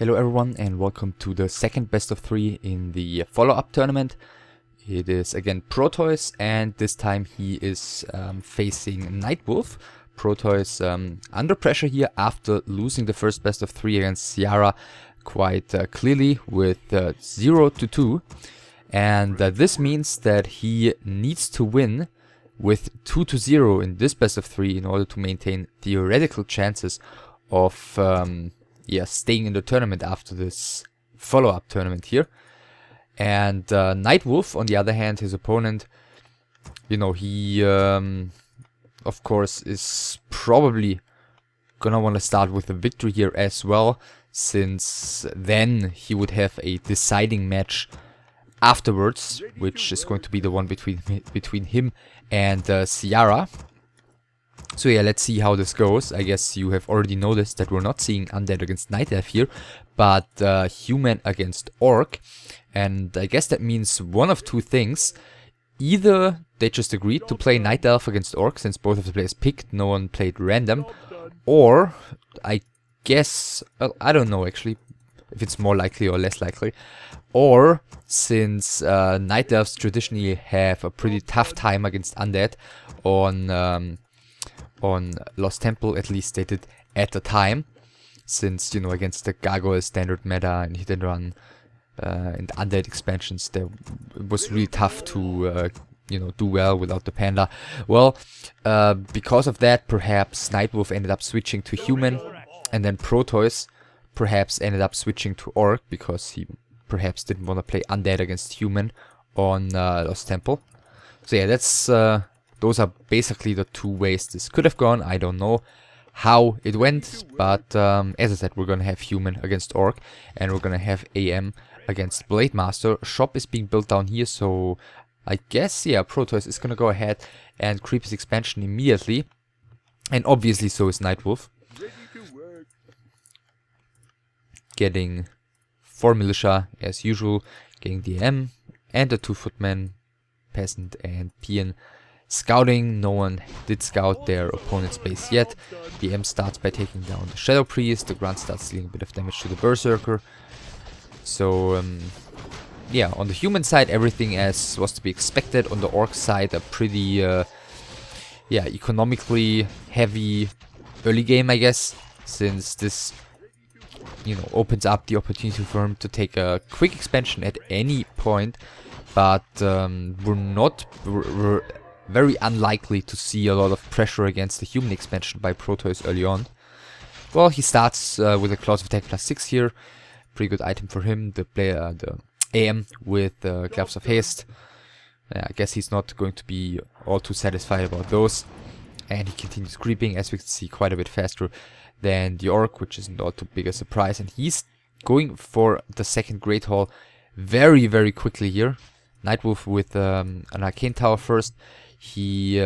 Hello everyone and welcome to the second best of 3 in the follow-up tournament. It is again Protois, and this time he is facing NightWOlf. Protois under pressure here after losing the first best of 3 against Ciara quite clearly with 0-2. And this means that he needs to win with 2-0 in this best of 3 in order to maintain theoretical chances of staying in the tournament after this follow-up tournament here. And NightWolf, on the other hand, his opponent, he of course is probably gonna want to start with a victory here as well, since then he would have a deciding match afterwards, which is going to be the one between him and Ciara. So yeah, let's see how this goes. I guess you have already noticed that we're not seeing Undead against NightWolf here, but Human against Orc. And I guess that means one of two things. Either they just agreed to play NightWolf against Orc, since both of the players picked, no one played random. Or, I guess, well, I don't know actually, if it's more likely or less likely. Or, since NightWolves traditionally have a pretty tough time against Undead on Lost Temple, at least they did at the time, since, against the Gargoyle standard meta and hit and run and Undead expansions, it was really tough to, do well without the Panda. Well, because of that, perhaps NightWolf ended up switching to Human, and then Protois perhaps ended up switching to Orc, because he perhaps didn't want to play Undead against Human on Lost Temple. So yeah, that's those are basically the two ways this could have gone. I don't know how it went, but as I said, we're gonna have Human against Orc, and we're gonna have IEM against Blade Master. Shop is being built down here, so I guess, yeah, Protois is gonna go ahead and creep his expansion immediately, and obviously so is NightWolf. Getting 4 militia as usual, getting the IEM and the 2 footmen, Peasant and Peon. Scouting, no one did scout their opponent's base yet. The IEM starts by taking down the Shadow Priest, the Grunt starts dealing a bit of damage to the Berserker. So, yeah, on the human side, everything as was to be expected. On the Orc side, a pretty, economically heavy early game, I guess, since this, opens up the opportunity for him to take a quick expansion at any point. But we're very unlikely to see a lot of pressure against the human expansion by Protois early on. Well, he starts with a Claws of Attack +6 here. Pretty good item for him. The IEM with Gloves of Haste. I guess he's not going to be all too satisfied about those. And he continues creeping, as we can see, quite a bit faster than the Orc, which isn't all too big a surprise. And he's going for the second Great Hall very, very quickly here. NightWolf with an Arcane Tower first. He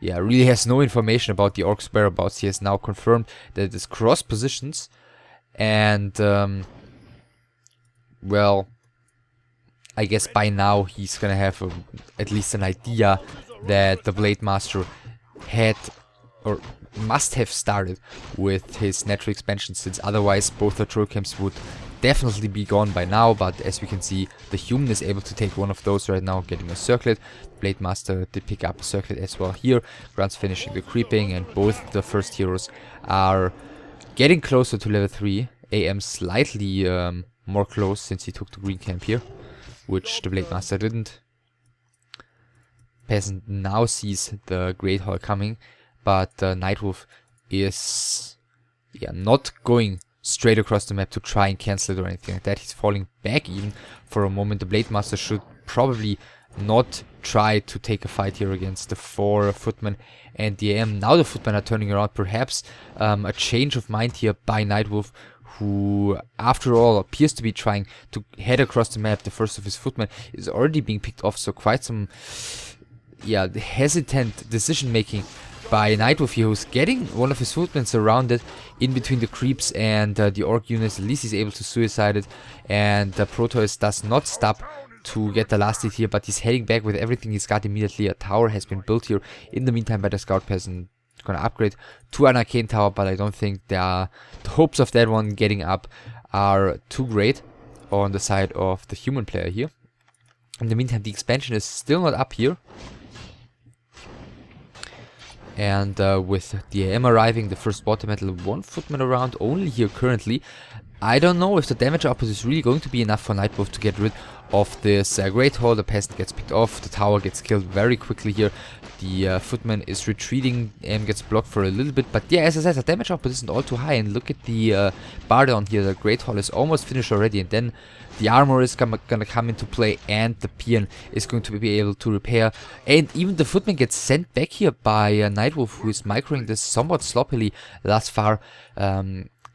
really has no information about the Orc's whereabouts. He has now confirmed that it is cross positions, and well, I guess by now he's gonna have at least an idea that the Blade Master had or must have started with his natural expansion, since otherwise both the troll camps would definitely be gone by now. But as we can see, the human is able to take one of those right now, getting a circlet. Blade Master did pick up a circlet as well here. Grunt's finishing the creeping, and both the first heroes are getting closer to level 3. IEM slightly more close, since he took the green camp here, which the Blade Master didn't. Peasant now sees the Great Hall coming, but NightWolf is not going straight across the map to try and cancel it or anything like that. He's falling back even for a moment. The Blade Master should probably not try to take a fight here against the 4 footmen and the IEM. Now the footmen are turning around. Perhaps a change of mind here by NightWolf, who after all appears to be trying to head across the map. The first of his footmen is already being picked off, so quite some hesitant decision making by NightWolf here, who's getting one of his footmen surrounded in between the creeps and the Orc units. At least he's able to suicide it, and Protois does not stop to get the last hit here, but he's heading back with everything he's got immediately. A tower has been built here in the meantime by the Scout Peasant. Gonna upgrade to an Arcane Tower, but I don't think there are the hopes of that one getting up are too great on the side of the human player here. In the meantime, the expansion is still not up here. And with the IEM arriving, the first water metal, 1 footman around only here currently. I don't know if the damage output is really going to be enough for NightWolf to get rid of this Great Hall. The peasant gets picked off, the tower gets killed very quickly here. The footman is retreating, gets blocked for a little bit, but yeah, as I said, the damage output isn't all too high. And look at the bar down here, the Great Hall is almost finished already, and then the armor is gonna come into play, and the peon is going to be able to repair. And even the footman gets sent back here by NightWolf, who is microing this somewhat sloppily thus far,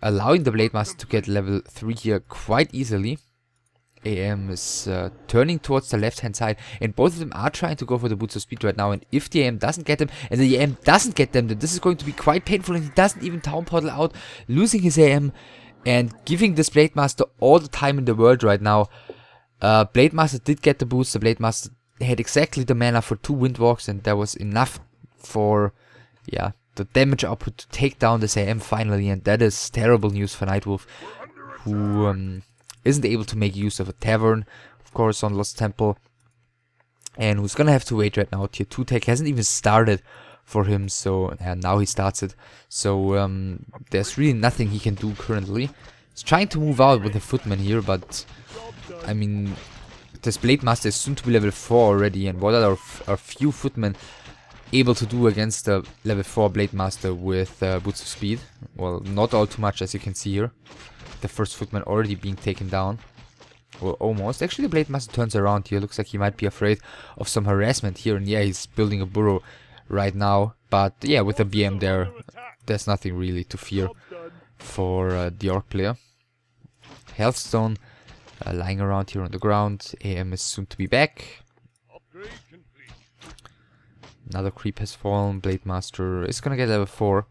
allowing the Blade Master to get level 3 here quite easily. IEM is turning towards the left hand side, and both of them are trying to go for the boots of speed right now. And if the IEM doesn't get them, and the IEM doesn't get them, then this is going to be quite painful. And he doesn't even town portal out, losing his IEM and giving this Blade Master all the time in the world right now. Blade Master did get the boost. The Blade Master had exactly the mana for 2 Windwalks, and that was enough for, yeah, the damage output to take down this IEM finally. And that is terrible news for NightWolf, who isn't able to make use of a tavern, of course, on Lost Temple, and who's gonna have to wait right now. Tier 2 tech hasn't even started for him, so now he starts it. So there's really nothing he can do currently. He's trying to move out with the footman here, but I mean, this Blade Master is soon to be level 4 already, and what are a few footmen able to do against the level 4 Blade Master with boots of speed? Well, not all too much, as you can see here. The first footman already being taken down. Well, almost. Actually, the Blade Master turns around here. Looks like he might be afraid of some harassment here. And yeah, he's building a burrow right now. But yeah, with the BM there, there's nothing really to fear for the Orc player. Healthstone lying around here on the ground. IEM is soon to be back. Another creep has fallen. Blade Master is gonna get level 4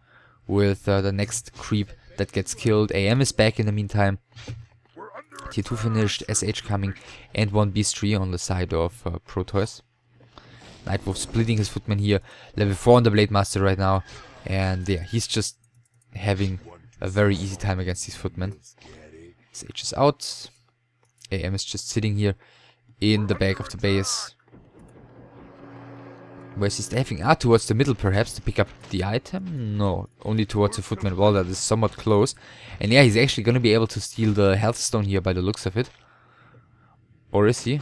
with the next creep that gets killed. IEM is back in the meantime. Tier 2 finished, SH coming, and 1 Beast 3 on the side of Protois. NightWolf splitting his footman here. Level 4 on the Blade Master right now. And yeah, he's just having a very easy time against these footmen. SH is out. IEM is just sitting here in the back of the base. Where's he staffing? Ah, towards the middle perhaps to pick up the item? No, only towards the footman wall. That is somewhat close. And yeah, he's actually going to be able to steal the health stone here by the looks of it. Or is he?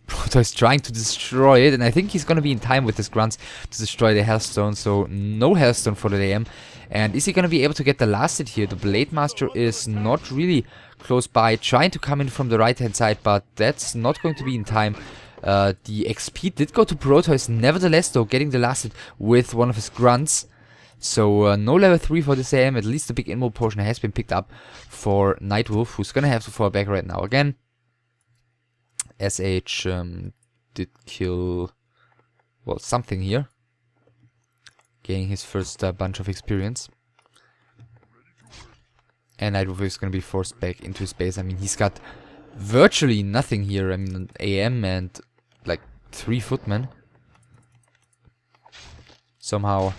Protois is trying to destroy it, and I think he's going to be in time with his grunts to destroy the health stone. So no health stone for the IEM. And is he going to be able to get the last hit here? The Blade Master is not really close by, trying to come in from the right hand side, but that's not going to be in time. The XP did go to Protois, nevertheless though, getting the last hit with one of his grunts. So no level 3 for this IEM. At least the big inmol potion has been picked up for NightWolf, who's gonna have to fall back right now again. SH did kill, well, something here, gaining his first bunch of experience. And NightWolf is gonna be forced back into his base. I mean, he's got virtually nothing here. I mean, IEM and like 3 footmen. Somehow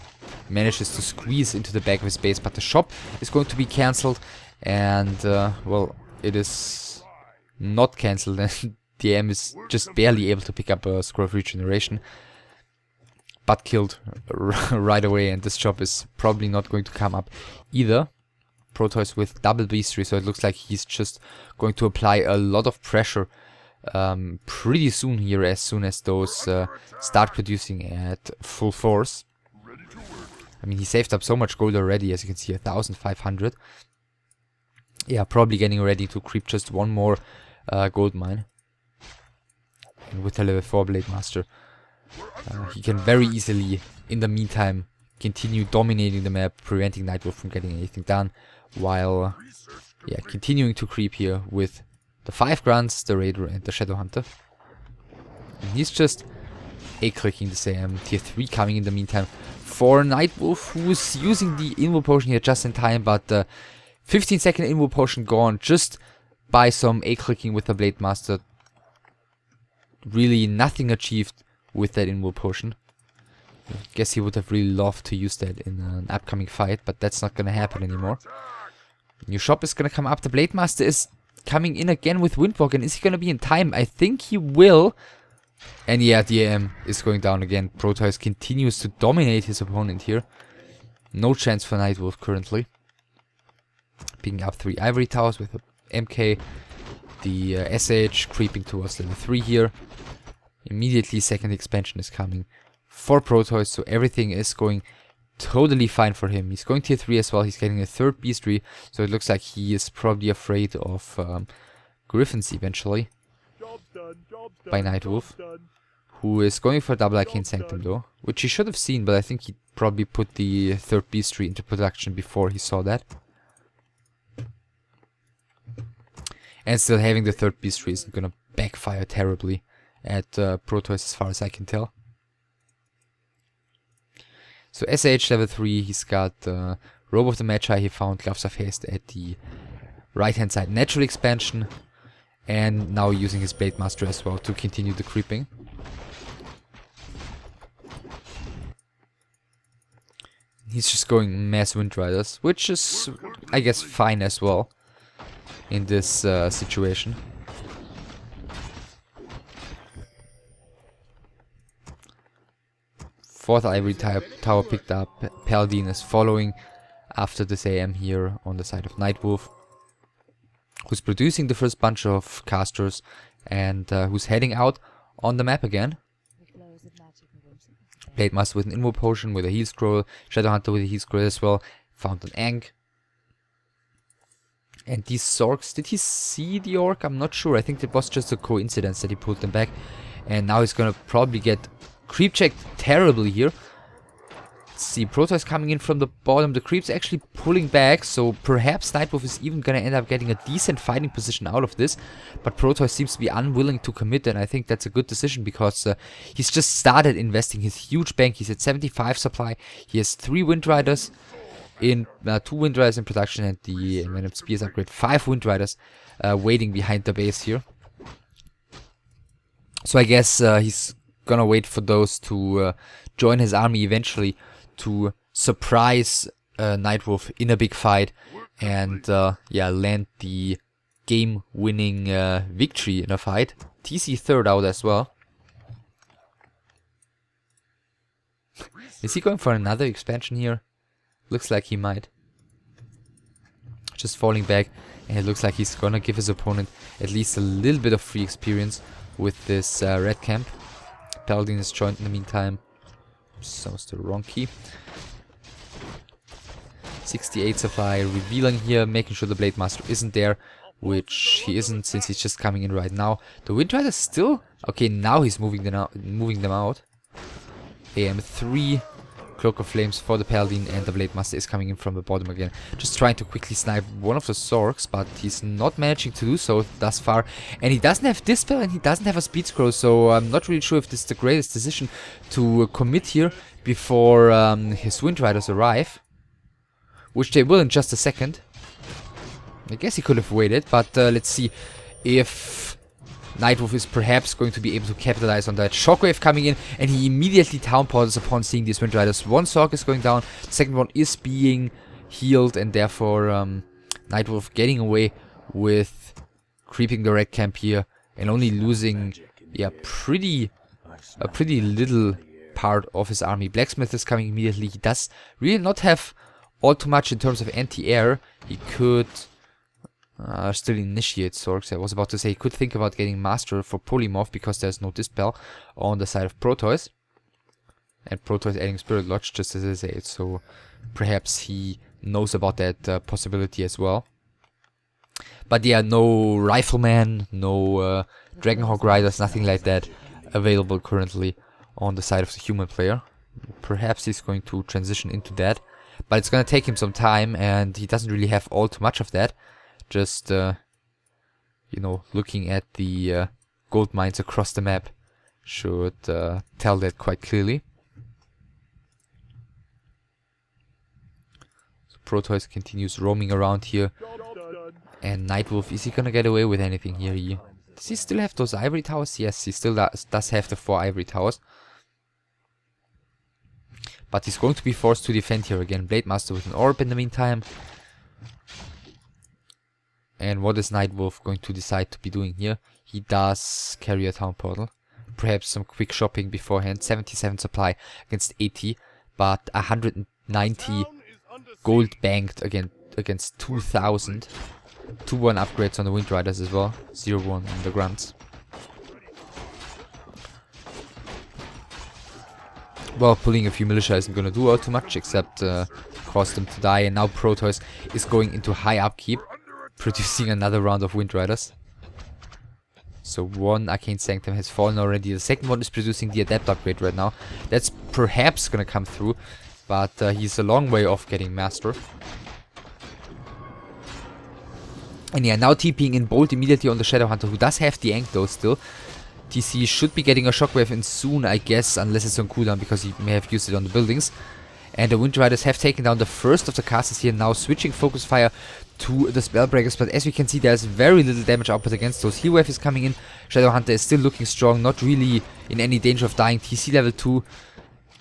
manages to squeeze into the back of his base, but the shop is going to be cancelled. And well, it is not cancelled, and the IEM is just barely able to pick up a scroll of regeneration, but killed right away. And this shop is probably not going to come up either. Protois with double beastry, so it looks like he's just going to apply a lot of pressure pretty soon here, as soon as those start producing at full force. I mean, he saved up so much gold already, as you can see, 1,500. Yeah, probably getting ready to creep just one more gold mine. And with a level 4 Blade Master, he can very easily, in the meantime, continue dominating the map, preventing NightWolf from getting anything done, while yeah, continuing to creep here with the 5 grunts, the Raider and the Shadow Hunter. And he's just A-clicking the same. Tier 3 coming in the meantime for NightWolf, who's using the Invo Potion here just in time, but 15-second Invo Potion gone just by some A-clicking with the Blade Master. Really nothing achieved with that Invo Potion. I guess he would have really loved to use that in an upcoming fight, but that's not gonna happen anymore. New shop is gonna come up. The Blade Master is coming in again with Windwalk, and is he gonna be in time? I think he will. And yeah, the IEM is going down again. Protois continues to dominate his opponent here. No chance for NightWolf currently. Picking up 3 Ivory Towers with a MK. The SH creeping towards level 3 here. Immediately second expansion is coming for Protois, so everything is going totally fine for him. He's going tier 3 as well. He's getting a 3rd beastry, so it looks like he is probably afraid of Griffins eventually. By NightWolf, who is going for double Arcane Sanctum though, which he should have seen, but I think he probably put the 3rd beastry into production before he saw that. And still having the 3rd beastry isn't gonna backfire terribly at Protois as far as I can tell. So SH level 3, he's got Robe of the Magi, he found Gloves of Haste at the right hand side natural expansion, and now using his Blade Master as well to continue the creeping. He's just going mass Wind Riders, which is, I guess, fine as well in this situation. Fourth Ivory Tower picked up. Paladin is following after this IEM here on the side of NightWolf, who's producing the first bunch of casters and who's heading out on the map again. Blade Master with an Invo Potion, with a Heal Scroll. Shadowhunter with a Heal Scroll as well. Found an Ankh. And these Zorks, did he see the Orc? I'm not sure. I think it was just a coincidence that he pulled them back. And now he's gonna probably get creep checked terribly here. Let's see, Protois coming in from the bottom. The creep's actually pulling back, so perhaps NightWolf is even gonna end up getting a decent fighting position out of this. But Protois seems to be unwilling to commit, and I think that's a good decision because he's just started investing his huge bank. He's at 75 supply. He has 3 Wind Riders in 2 Wind Riders in production, and the Envenomed Spears upgrade 5 Wind Riders waiting behind the base here. So I guess he's gonna wait for those to join his army eventually to surprise NightWolf in a big fight and yeah, land the game-winning victory in a fight. TC 3rd out as well. Is he going for another expansion here? Looks like he might. Just falling back, and it looks like he's gonna give his opponent at least a little bit of free experience with this red camp. Paladin is joined in the meantime. So it's the wrong key. 68 supply, revealing here, making sure the Blade Master isn't there, which he isn't since he's just coming in right now. The Wind Rider still okay. Now he's moving them out. IEM 3. Cloak of Flames for the Paladin, and the Blade Master is coming in from the bottom again. Just trying to quickly snipe one of the Zorks, but he's not managing to do so thus far. And he doesn't have Dispel, and he doesn't have a Speed Scroll, so I'm not really sure if this is the greatest decision to commit here before his Wind Riders arrive. Which they will in just a second. I guess he could have waited, but let's see if NightWolf is perhaps going to be able to capitalize on that. Shockwave coming in, and he immediately town pauses upon seeing these Wind Riders. One Zork is going down, the second one is being healed, and therefore NightWolf getting away with creeping the red camp here and only losing, yeah, a pretty little part of his army. Blacksmith is coming immediately. He does really not have all too much in terms of anti-air. He could still initiate Zorks. I was about to say he could think about getting Master for Polymorph because there's no Dispel on the side of Protois. And Protois adding Spirit Lodge just as I say it, so perhaps he knows about that possibility as well. But yeah, no Rifleman, no Dragonhawk Riders, nothing like that available currently on the side of the human player. Perhaps he's going to transition into that, but it's going to take him some time, and he doesn't really have all too much of that. Just, you know, looking at the gold mines across the map should tell that quite clearly. So Protois continues roaming around here. And NightWolf, is he gonna get away with anything here? Does he still have those ivory towers? Yes, he still does have the 4 ivory towers. But he's going to be forced to defend here again. Blade Master with an orb in the meantime. And what is NightWolf going to decide to be doing here? He does carry a town portal. Perhaps some quick shopping beforehand. 77 supply against 80, but 190 gold banked against 2000. 2-1 upgrades on the Wind Riders as well. 0-1 on the Grunts. Well, pulling a few militia isn't going to do all too much, except cause them to die. And now Protois is going into high upkeep, producing another round of Wind Riders. So one Arcane Sanctum has fallen already. The second one is producing the Adept upgrade right now. That's perhaps going to come through, but he's a long way off getting Master. And yeah, now TPing in Bolt immediately on the Shadow Hunter, who does have the Ankh though still. TC should be getting a Shockwave in soon, I guess, unless it's on cooldown, because he may have used it on the buildings. And the Wind Riders have taken down the first of the castles here, now switching focus fire to the Spellbreakers. But as we can see, there's very little damage output against those. Heatwave is coming in. Shadow Hunter is still looking strong, not really in any danger of dying. TC level 2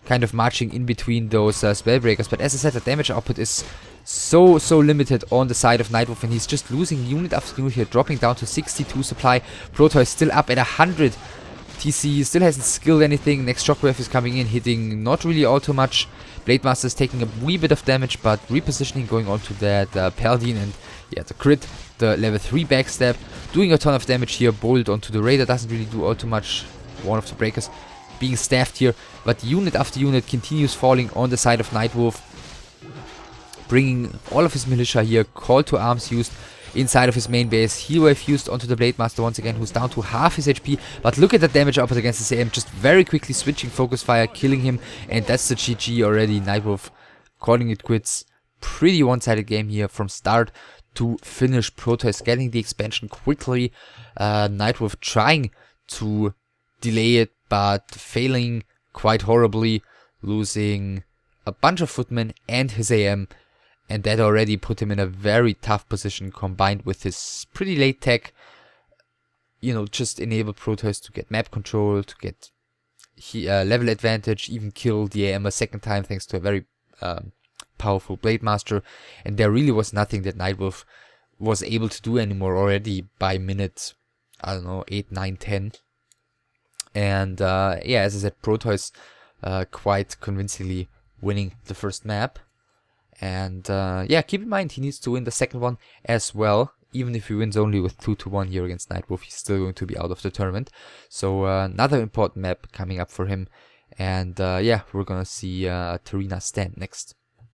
kind of marching in between those Spellbreakers. But as I said, the damage output is so limited on the side of NightWolf, and he's just losing unit after unit here, dropping down to 62 supply. Protois is still up at 100. TC still hasn't skilled anything. Next Shockwave is coming in, hitting not really all too much. Blademaster is taking a wee bit of damage, but repositioning going on to that Paladin, and yeah, the crit, the level 3 backstab, doing a ton of damage here. Bolt onto the Raider doesn't really do all too much. One of the breakers being staffed here, but unit after unit continues falling on the side of NightWolf, bringing all of his militia here. Call to arms used inside of his main base. Heatwave used onto the Blademaster once again, who's down to half his HP. But look at the damage output against his AM, just very quickly switching focus fire, killing him, and that's the GG already. NightWolf calling it quits. Pretty one-sided game here from start to finish. Protois getting the expansion quickly. NightWolf trying to delay it, but failing quite horribly, losing a bunch of footmen and his AM. And that already put him in a very tough position, combined with his pretty late tech. You know, just enabled Protois to get map control, to get level advantage, even kill the AM a second time thanks to a very powerful Blademaster. And there really was nothing that NightWolf was able to do anymore already by minute, I don't know, 8, 9, 10. And yeah, as I said, Protois quite convincingly winning the first map. And yeah, keep in mind he needs to win the second one as well. Even if he wins only with 2-1 here against NightWolf, he's still going to be out of the tournament. So another important map coming up for him. And yeah, we're gonna see Tarina stand next.